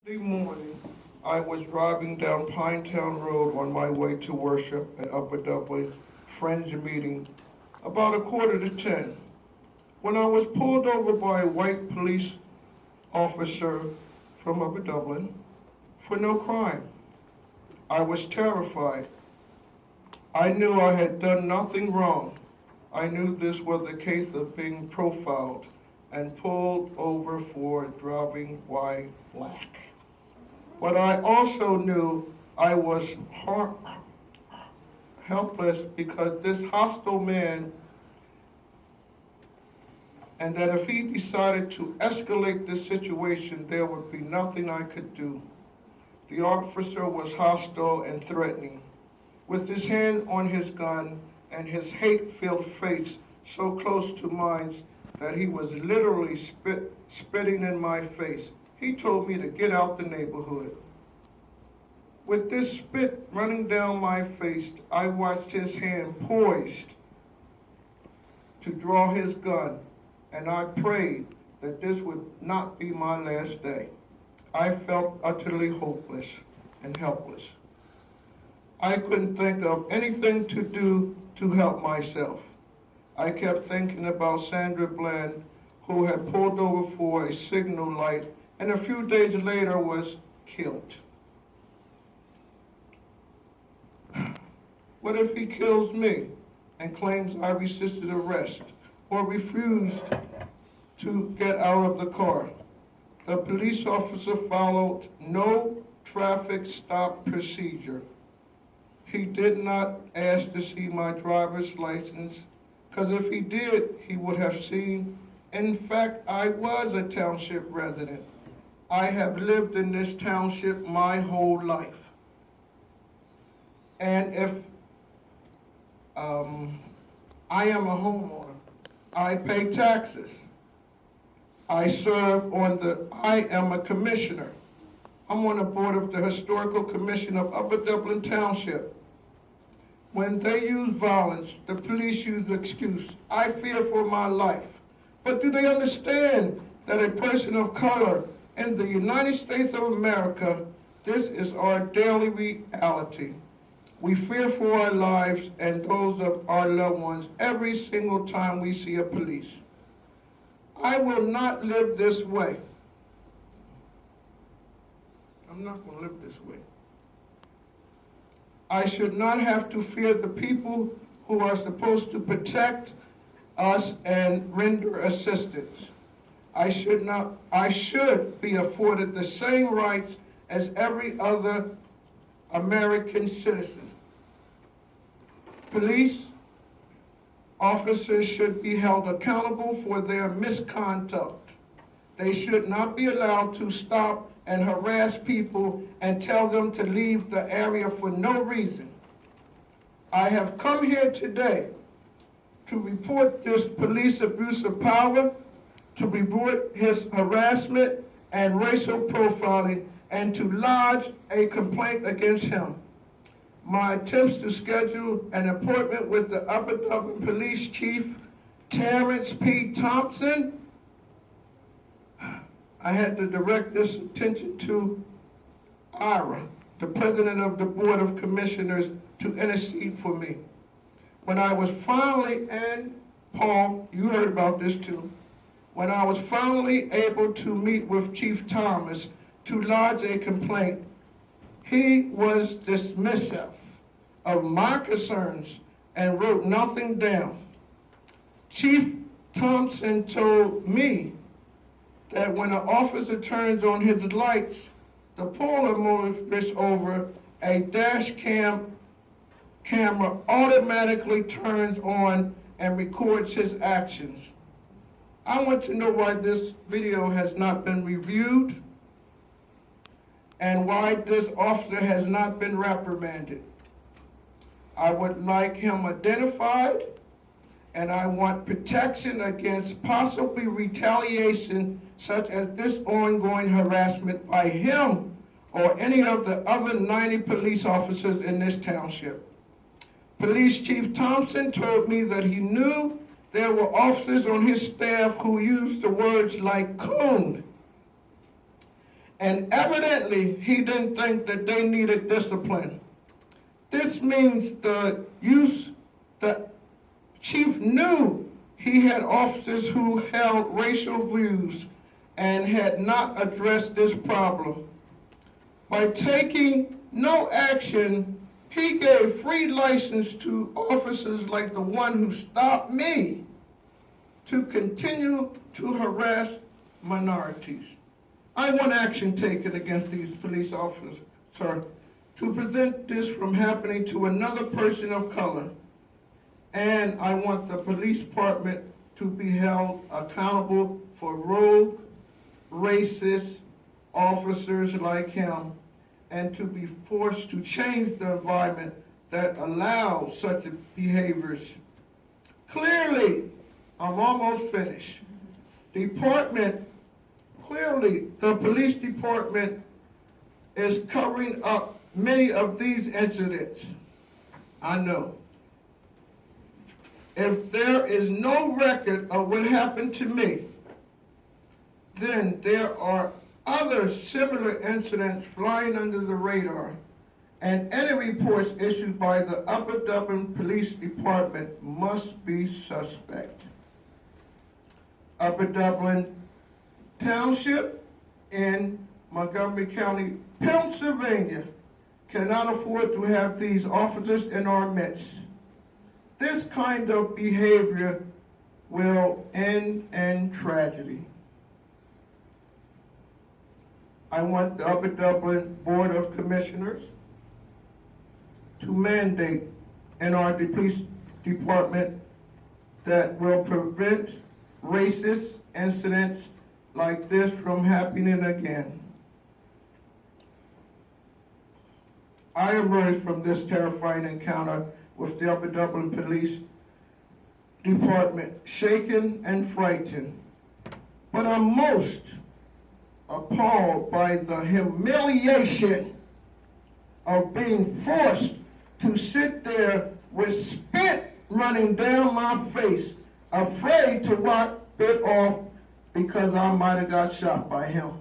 Monday morning, I was driving down Pinetown Road on my way to worship at Upper Dublin Friends meeting about a quarter to 10 when I was pulled over by a white police officer from Upper Dublin for no crime. I was terrified. I knew I had done nothing wrong. I knew this was a case of being profiled and pulled over for driving while black. But I also knew I was helpless because this hostile man, and that if he decided to escalate the situation, there would be nothing I could do. The officer was hostile and threatening, with his hand on his gun and his hate-filled face so close to mine that he was literally spitting in my face. He told me to get out the neighborhood. With this spit running down my face, I watched his hand poised to draw his gun, and I prayed that this would not be my last day. I felt utterly hopeless and helpless. I couldn't think of anything to do to help myself. I kept thinking about Sandra Bland, who had pulled over for a signal light and a few days later was killed. What if he kills me and claims I resisted arrest or refused to get out of the car? The police officer followed no traffic stop procedure. He did not ask to see my driver's license, because if he did, he would have seen. In fact, I was a township resident. I have lived in this township my whole life. And if I am a homeowner, I pay taxes. I am a commissioner. I'm on the board of the Historical Commission of Upper Dublin Township. When they use violence, the police use the excuse, I fear for my life. But do they understand that a person of color in the United States of America, this is our daily reality? We fear for our lives and those of our loved ones every single time we see a police. I will not live this way. I'm not going to live this way. I should not have to fear the people who are supposed to protect us and render assistance. I should be afforded the same rights as every other American citizen. Police officers should be held accountable for their misconduct. They should not be allowed to stop and harass people and tell them to leave the area for no reason. I have come here today to report this police abuse of power, to report his harassment and racial profiling, and to lodge a complaint against him. My attempts to schedule an appointment with the Upper Dublin Police Chief, Terrence P. Thompson, I had to direct this attention to Ira, the president of the Board of Commissioners, to intercede for me. When I was finally, and Paul, you heard about this too, when I was finally able to meet with Chief Thomas to lodge a complaint, he was dismissive of my concerns and wrote nothing down. Chief Thompson told me that when an officer turns on his lights, the polar motorist over a dash camera automatically turns on and records his actions. I want to know why this video has not been reviewed and why this officer has not been reprimanded. I would like him identified, and I want protection against possibly retaliation such as this ongoing harassment by him or any of the other 90 police officers in this township. Police Chief Thompson told me that he knew there were officers on his staff who used the words like coon And evidently, he didn't think that they needed discipline. This means the chief knew he had officers who held racial views and had not addressed this problem. By taking no action, he gave free license to officers like the one who stopped me to continue to harass minorities. I want action taken against these police officers, sir, to prevent this from happening to another person of color. And I want the police department to be held accountable for rogue, racist officers like him, and to be forced to change the environment that allows such behaviors. Clearly, I'm almost finished. Clearly, the police department is covering up many of these incidents. I know. If there is no record of what happened to me, then there are other similar incidents flying under the radar, and any reports issued by the Upper Dublin Police Department must be suspect. Upper Dublin Township in Montgomery County, Pennsylvania, cannot afford to have these officers in our midst. This kind of behavior will end in tragedy. I want the Upper Dublin Board of Commissioners to mandate in our police department that will prevent racist incidents like this from happening again. I emerged from this terrifying encounter with the Upper Dublin Police Department shaken and frightened, but I'm most appalled by the humiliation of being forced to sit there with spit running down my face, afraid to wipe it off because I might have got shot by him.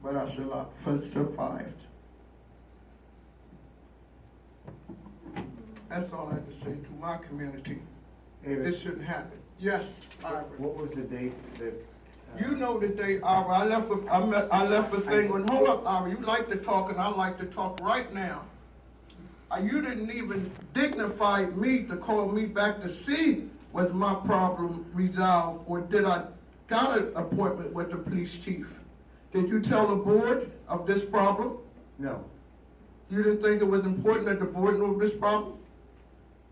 But I survived. That's all I have to say to my community. Avis, This shouldn't happen. Yes, Ira. what was the date that? You know the day, Ira. I left a thing when, hold up, Ira. You like to talk and I like to talk right now. You didn't even dignify me to call me back to see was my problem resolved, or did I got an appointment with the police chief? Did you tell the board of this problem? No. You didn't think it was important that the board knew of this problem?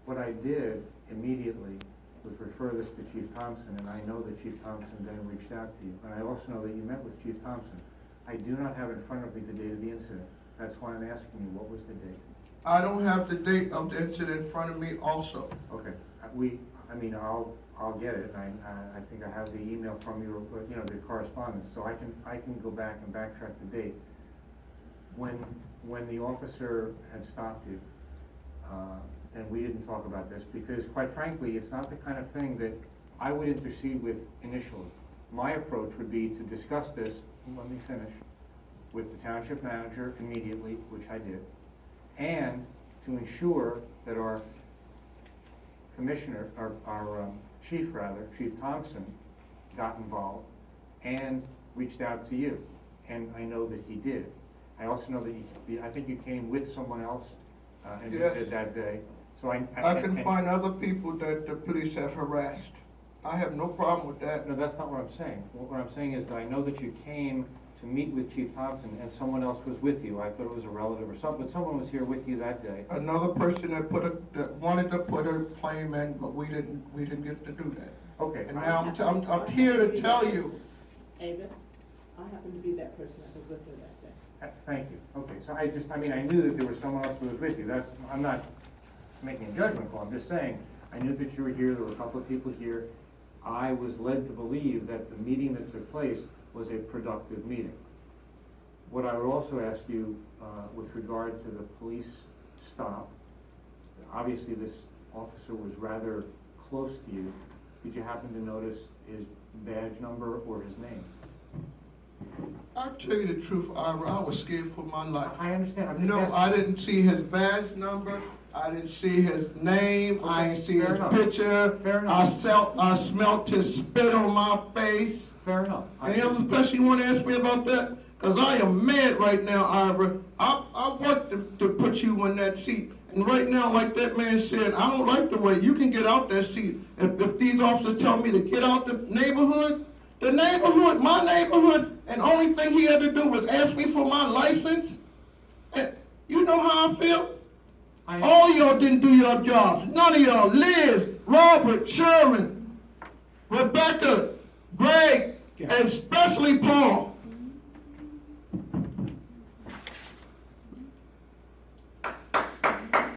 What I did immediately was refer this to Chief Thompson, and I know that Chief Thompson then reached out to you. And I also know that you met with Chief Thompson. I do not have in front of me the date of the incident. That's why I'm asking you, what was the date? I don't have the date of the incident in front of me also. Okay, I'll get it. I think I have the email from you, the correspondence, so I can go back and backtrack the date. When the officer had stopped you, and we didn't talk about this, because quite frankly, it's not the kind of thing that I would intercede with initially. My approach would be to discuss this, let me finish, with the township manager immediately, which I did, and to ensure that our commissioner, our chief rather, Chief Thompson, got involved and reached out to you. And I know that he did. I also know that I think you came with someone else and Yes. visited that day. So I can find other people that the police have harassed. I have no problem with that. No, that's not what I'm saying. What I'm saying is that I know that you came to meet with Chief Thompson and someone else was with you. I thought it was a relative or something, but someone was here with you that day. Another person that wanted to put a claim in, but we didn't get to do that. Okay. And now I'm here to tell you. Avis, I happen to be that person that was with her that day. Thank you. Okay, so I knew that there was someone else who was with you. I'm not making a judgment call. I'm just saying, I knew that you were here. There were a couple of people here. I was led to believe that the meeting that took place was a productive meeting. What I would also ask you, with regard to the police stop, obviously this officer was rather close to you. Did you happen to notice his badge number or his name? I'll tell you the truth, Ira, I was scared for my life. I understand, I'm just No, asking. I didn't see his badge number, I didn't see his name, I Okay, didn't see fair his enough. picture. Fair enough. I smelt his spit on my face. Fair enough. Any other question you want to ask me about that? Because I am mad right now, Ira. I want to put you in that seat. And right now, like that man said, I don't like the way you can get out that seat. If these officers tell me to get out the neighborhood, my neighborhood, and only thing he had to do was ask me for my license. And you know how I feel? All y'all didn't do your jobs. None of y'all. Liz, Robert, Sherman, Rebecca, Greg, and especially Paul.